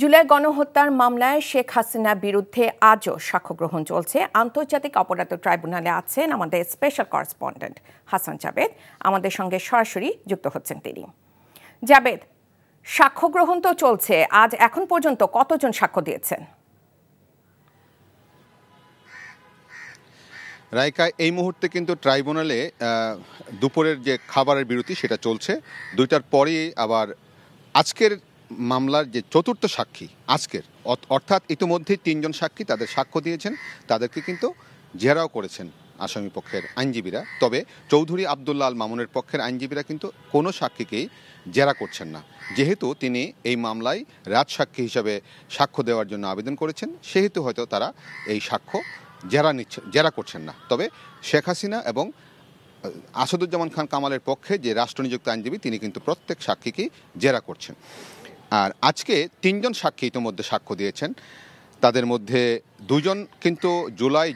জুলাই গণহত্যার মামলায় শেখ হাসিনার বিরুদ্ধে আজও সাক্ষ্য গ্রহণ চলছে। আন্তর্জাতিক অপরাধ ট্রাইব্যুনালে আছেন আমাদের স্পেশাল করেসপন্ডেন্ট হাসান জাবেদ। আমাদের সঙ্গে সরাসরি যুক্ত হচ্ছেন তিনি। জাবেদ, সাক্ষ্য গ্রহণ তো চলছে, আজ এখন পর্যন্ত কতজন সাক্ষ্য দিয়েছেন? রাইকা, এই মুহূর্তে কিন্তু ট্রাইব্যুনালে দুপুরের যে খাবারের বিরতি সেটা চলছে। 2টার পরেই আবার আজকের মামলার যে চতুর্থ সাক্ষী আজকের, অর্থাৎ ইতিমধ্যেই 3 জন সাক্ষী তাদের সাক্ষ্য দিয়েছেন। তাদেরকে কিন্তু জেরাও করেছেন আসামি পক্ষের আইনজীবীরা। তবে চৌধুরী আবদুল্লাহ আল মামুনের পক্ষের আইনজীবীরা কিন্তু কোনো সাক্ষীকেই জেরা করছেন না, যেহেতু তিনি এই মামলায় রাজসাক্ষী হিসাবে সাক্ষ্য দেওয়ার জন্য আবেদন করেছেন। সেহেতু হয়তো তারা এই সাক্ষ্য জেরা করছেন না। তবে শেখ হাসিনা এবং আসাদুজ্জামান খান কামালের পক্ষে যে রাষ্ট্রনিযুক্ত আইনজীবী, তিনি কিন্তু প্রত্যেক সাক্ষীকেই জেরা করছেন। আর আজকে 3 জন সাক্ষী ইতিমধ্যে সাক্ষ্য দিয়েছেন। তাদের মধ্যে 2 জন কিন্তু জুলাই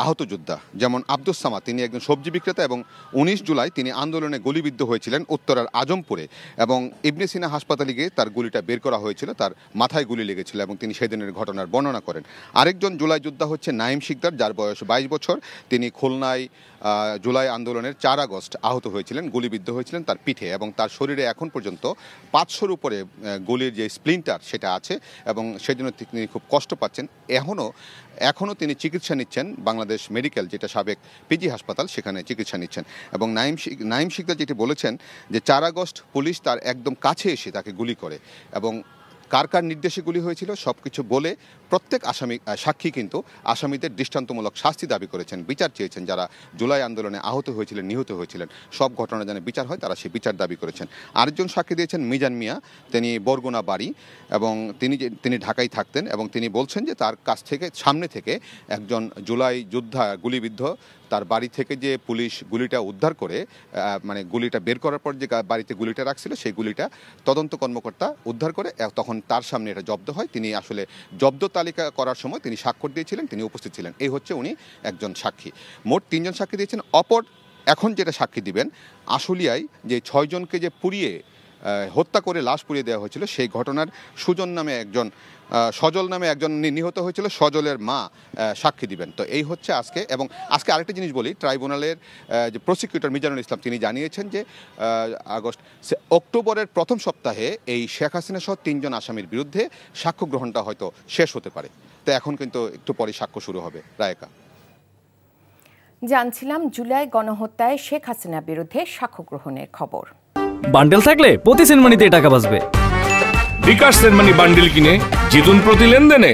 আহত যোদ্ধা, যেমন আব্দুস সামাদ, তিনি একজন সবজি বিক্রেতা এবং 19 জুলাই তিনি আন্দোলনে গুলিবিদ্ধ হয়েছিলেন উত্তরার আজমপুরে, এবং ইবনে সিনা হাসপাতালে গিয়ে তার গুলিটা বের করা হয়েছিল, তার মাথায় গুলি লেগেছিল এবং তিনি সেদিনের ঘটনার বর্ণনা করেন। আরেকজন জুলাই যোদ্ধা হচ্ছে নাইম শিকদার, যার বয়স 22 বছর। তিনি খুলনায় জুলাই আন্দোলনের 4 আগস্ট আহত হয়েছিলেন, গুলিবিদ্ধ হয়েছিলেন তার পিঠে, এবং তার শরীরে এখন পর্যন্ত 500-র উপরে গুলির যে স্প্লিন্টার সেটা আছে, এবং সেজন্য তিনি খুব কষ্ট পাচ্ছেন। এখনও তিনি চিকিৎসা নিচ্ছেন বাংলাদেশ মেডিকেল, যেটা সাবেক পিজি হাসপাতাল, সেখানে চিকিৎসা নিচ্ছেন। এবং নাইম শিকদার যেটি বলেছেন যে 4 আগস্ট পুলিশ তার একদম কাছে এসে তাকে গুলি করে, এবং কার কার নির্দেশে গুলি হয়েছিল সব কিছু বলে প্রত্যেক সাক্ষী কিন্তু আসামিদের দৃষ্টান্তমূলক শাস্তি দাবি করেছেন, বিচার চেয়েছেন। যারা জুলাই আন্দোলনে আহত হয়েছিলেন, নিহত হয়েছিলেন, সব ঘটনা যেন বিচার হয়, তারা সেই বিচার দাবি করেছেন। আরেকজন সাক্ষী দিয়েছেন মিজান মিয়া, তিনি বরগুনা বাড়ি, এবং তিনি ঢাকায় থাকতেন, এবং তিনি বলছেন যে তার কাছ থেকে সামনে থেকে একজন জুলাই যোদ্ধা গুলিবিদ্ধ, তার বাড়ি থেকে যে পুলিশ গুলিটা উদ্ধার করে, মানে গুলিটা বের করার পর যে বাড়িতে গুলিটা রাখছিল সেই গুলিটা তদন্ত কর্মকর্তা উদ্ধার করে, তখন তার সামনে এটা জব্দ হয়। তিনি আসলে জব্দ তালিকা করার সময় তিনি স্বাক্ষর দিয়েছিলেন, তিনি উপস্থিত ছিলেন। এই হচ্ছে উনি একজন সাক্ষী। মোট 3 জন সাক্ষী দিয়েছেন। এখন যেটা সাক্ষী দিবেন, আশুলিয়ায় যে 6 জনকে যে পুড়িয়ে হত্যা করে লাশ পুড়িয়ে দেওয়া হয়েছিল, সেই ঘটনার সজল নামে একজন নিহত হয়েছিল, সজলের মা সাক্ষী দিবেন। তো এই হচ্ছে আজকে। এবং আজকে আরেকটা জিনিস বলি, ট্রাইব্যুনালের যে প্রসিকিউটর মিজানুল ইসলাম, তিনি জানিয়েছেন যে অক্টোবরের প্রথম সপ্তাহে এই শেখ হাসিনা সহ 3 জন আসামির বিরুদ্ধে সাক্ষ্য গ্রহণটা হয়তো শেষ হতে পারে। তো এখন কিন্তু একটু পরে সাক্ষ্য শুরু হবে। রায়কা, জানছিলাম জুলাই গণহত্যায় শেখ হাসিনার বিরুদ্ধে সাক্ষ্য গ্রহণের খবর। বান্ডেল থাকলে প্রতি সেনমানিতে টাকা বাঁচবে। বিকাশ সেনমানি বান্ডেল কিনে জিতুন প্রতি লেনদেনে।